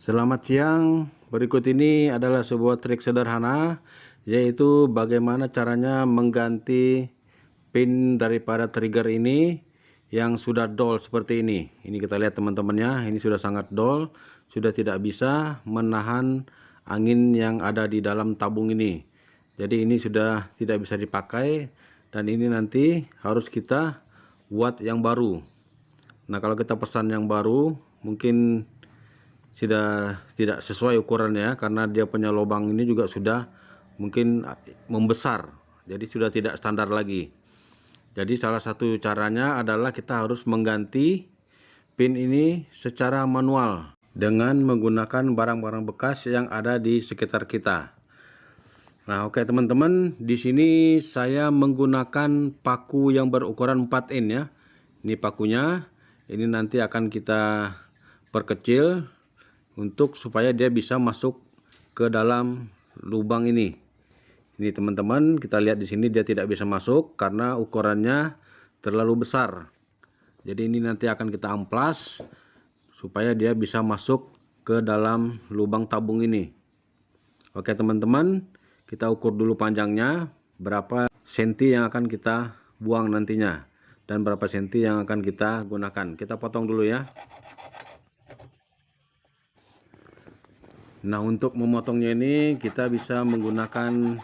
Selamat siang, berikut ini adalah sebuah trik sederhana, yaitu bagaimana caranya mengganti pin daripada trigger ini yang sudah dull seperti ini. Ini kita lihat teman-temannya, ini sudah sangat dull, sudah tidak bisa menahan angin yang ada di dalam tabung ini. Jadi ini sudah tidak bisa dipakai dan ini nanti harus kita buat yang baru. Nah, kalau kita pesan yang baru, mungkin sudah tidak sesuai ukurannya karena dia punya lubang ini juga sudah mungkin membesar, jadi sudah tidak standar lagi. Jadi salah satu caranya adalah kita harus mengganti pin ini secara manual dengan menggunakan barang-barang bekas yang ada di sekitar kita. Nah, oke teman-teman, di sini saya menggunakan paku yang berukuran 4 in ya. Ini pakunya, ini nanti akan kita perkecil untuk supaya dia bisa masuk ke dalam lubang ini. Ini teman-teman, kita lihat di sini dia tidak bisa masuk karena ukurannya terlalu besar. Jadi ini nanti akan kita amplas supaya dia bisa masuk ke dalam lubang tabung ini. Oke teman-teman, kita ukur dulu panjangnya berapa senti yang akan kita buang nantinya dan berapa senti yang akan kita gunakan. Kita potong dulu ya. Nah, untuk memotongnya ini kita bisa menggunakan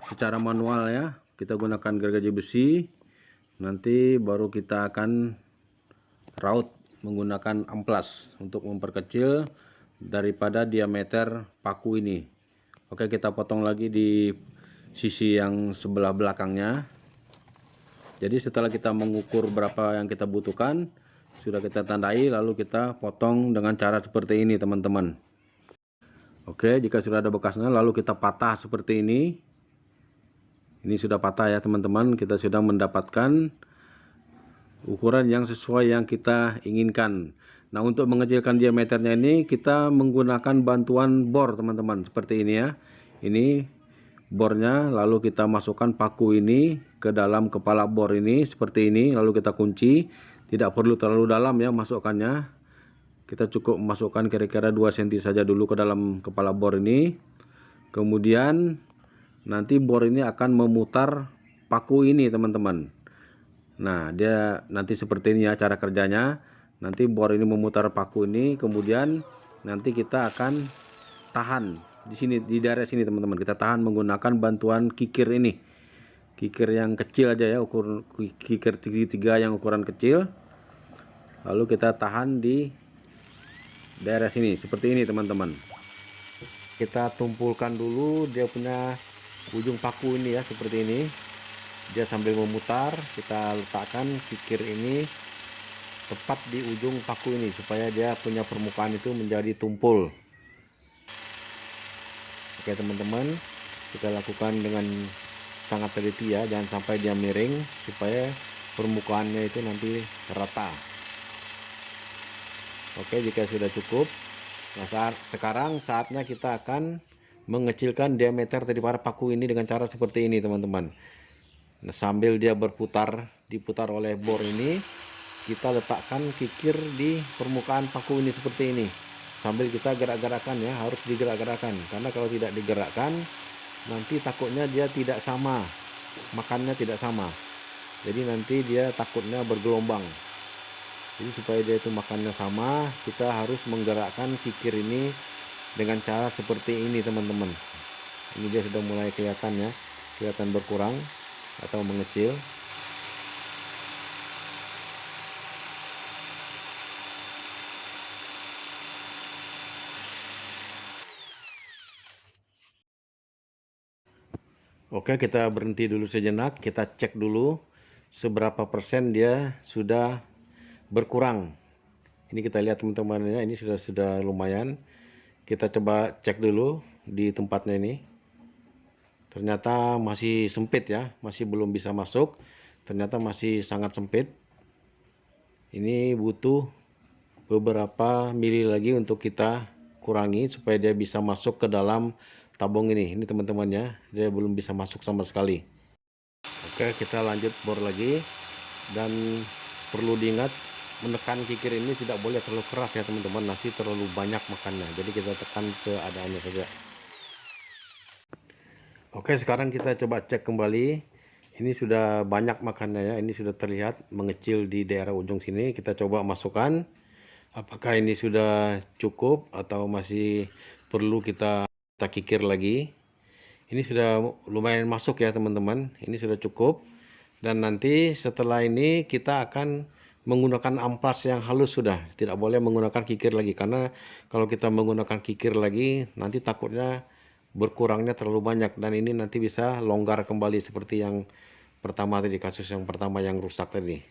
secara manual ya. Kita gunakan gergaji besi. Nanti baru kita akan raut menggunakan amplas untuk memperkecil daripada diameter paku ini. Oke, kita potong lagi di sisi yang sebelah belakangnya. Jadi setelah kita mengukur berapa yang kita butuhkan, sudah kita tandai, lalu kita potong dengan cara seperti ini teman-teman. Oke, jika sudah ada bekasnya lalu kita patah seperti ini. Ini sudah patah ya teman-teman, kita sudah mendapatkan ukuran yang sesuai yang kita inginkan. Nah, untuk mengecilkan diameternya ini kita menggunakan bantuan bor teman-teman, seperti ini ya. Ini bornya, lalu kita masukkan paku ini ke dalam kepala bor ini seperti ini, lalu kita kunci. Tidak perlu terlalu dalam ya masukkannya. Kita cukup masukkan kira-kira 2 cm saja dulu ke dalam kepala bor ini. Kemudian nanti bor ini akan memutar paku ini teman-teman. Nah, dia nanti seperti ini ya cara kerjanya. Nanti bor ini memutar paku ini, kemudian nanti kita akan tahan di sini, di daerah sini teman-teman. Kita tahan menggunakan bantuan kikir ini. Kikir yang kecil aja ya, ukur kikir segitiga yang ukuran kecil. Lalu kita tahan di daerah sini seperti ini teman-teman. Kita tumpulkan dulu dia punya ujung paku ini ya, seperti ini. Dia sambil memutar, kita letakkan kikir ini tepat di ujung paku ini supaya dia punya permukaan itu menjadi tumpul. Oke teman-teman, kita lakukan dengan sangat teliti ya, jangan sampai dia miring, supaya permukaannya itu nanti rata. Oke, jika sudah cukup, nah sekarang saatnya kita akan mengecilkan diameter daripada paku ini dengan cara seperti ini teman-teman. Nah, sambil dia berputar, diputar oleh bor ini, kita letakkan kikir di permukaan paku ini seperti ini. Sambil kita gerak-gerakan ya, harus digerak-gerakan, karena kalau tidak digerakkan nanti takutnya dia tidak sama, makannya tidak sama. Jadi nanti dia takutnya bergelombang. Jadi supaya dia itu makannya sama, kita harus menggerakkan kikir ini dengan cara seperti ini teman-teman. Ini dia sudah mulai kelihatan ya, kelihatan berkurang atau mengecil. Oke, kita berhenti dulu sejenak, kita cek dulu seberapa persen dia sudah berkurang. Ini kita lihat teman-teman ya, ini sudah lumayan. Kita coba cek dulu di tempatnya ini. Ternyata masih sempit ya, masih belum bisa masuk. Ternyata masih sangat sempit. Ini butuh beberapa mili lagi untuk kita kurangi supaya dia bisa masuk ke dalam tabung ini. Ini teman-teman ya, dia belum bisa masuk sama sekali. Oke, kita lanjut bor lagi, dan perlu diingat menekan kikir ini tidak boleh terlalu keras ya teman-teman, nanti terlalu banyak makannya. Jadi kita tekan seadanya saja. Oke, sekarang kita coba cek kembali. Ini sudah banyak makannya ya, ini sudah terlihat mengecil di daerah ujung sini. Kita coba masukkan, apakah ini sudah cukup atau masih perlu kita kikir lagi. Ini sudah lumayan masuk ya teman-teman, ini sudah cukup. Dan nanti setelah ini kita akan menggunakan amplas yang halus sudah, tidak boleh menggunakan kikir lagi, karena kalau kita menggunakan kikir lagi nanti takutnya berkurangnya terlalu banyak, dan ini nanti bisa longgar kembali seperti yang pertama tadi, kasus yang pertama yang rusak tadi.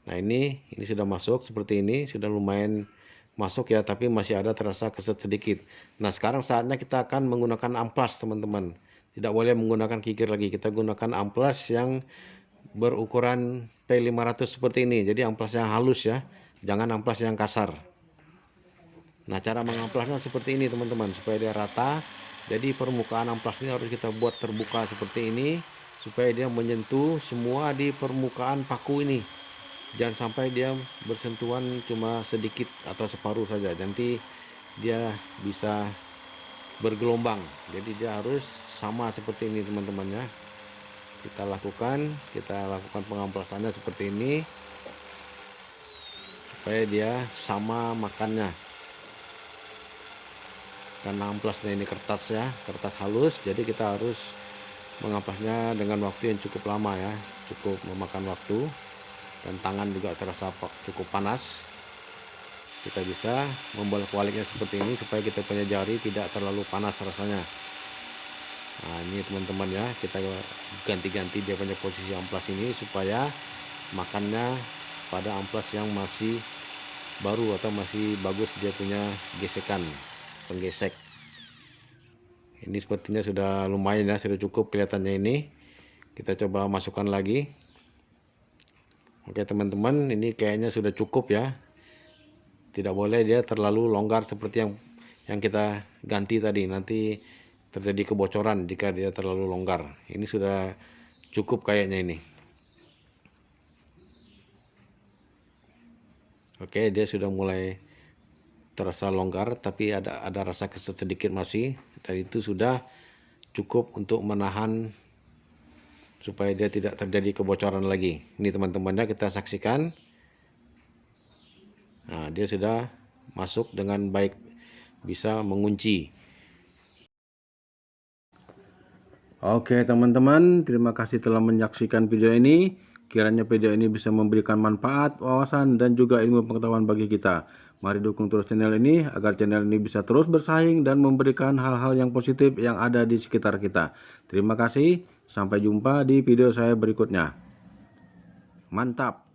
Nah ini sudah masuk seperti ini, sudah lumayan masuk ya, tapi masih ada terasa keset sedikit. Nah sekarang saatnya kita akan menggunakan amplas teman-teman, tidak boleh menggunakan kikir lagi, kita gunakan amplas yang berukuran P500 seperti ini. Jadi amplas yang halus ya, jangan amplas yang kasar. Nah cara mengamplasnya seperti ini teman-teman, supaya dia rata. Jadi permukaan amplas ini harus kita buat terbuka seperti ini, supaya dia menyentuh semua di permukaan paku ini. Jangan sampai dia bersentuhan cuma sedikit atau separuh saja, nanti dia bisa bergelombang. Jadi dia harus sama seperti ini teman-teman ya. Kita lakukan pengamplasannya seperti ini, supaya dia sama makannya. Karena amplasnya ini kertas ya, kertas halus, jadi kita harus mengamplasnya dengan waktu yang cukup lama ya, cukup memakan waktu, dan tangan juga terasa cukup panas. Kita bisa membolak-baliknya seperti ini supaya kita punya jari tidak terlalu panas rasanya. Nah ini teman-teman ya, kita ganti-ganti dia punya posisi amplas ini supaya makannya pada amplas yang masih baru atau masih bagus, dia punya gesekan, penggesek. Ini sepertinya sudah lumayan ya, sudah cukup kelihatannya ini. Kita coba masukkan lagi. Oke teman-teman, ini kayaknya sudah cukup ya. Tidak boleh dia terlalu longgar seperti yang kita ganti tadi, nanti terjadi kebocoran jika dia terlalu longgar. Ini sudah cukup kayaknya ini. Oke, dia sudah mulai terasa longgar, tapi ada rasa keset sedikit masih, dan itu sudah cukup untuk menahan supaya dia tidak terjadi kebocoran lagi. Ini teman-temannya kita saksikan. Nah dia sudah masuk dengan baik, bisa mengunci. Oke teman-teman, terima kasih telah menyaksikan video ini. Kiranya video ini bisa memberikan manfaat, wawasan, dan juga ilmu pengetahuan bagi kita. Mari dukung terus channel ini agar channel ini bisa terus bersaing dan memberikan hal-hal yang positif yang ada di sekitar kita. Terima kasih, sampai jumpa di video saya berikutnya. Mantap!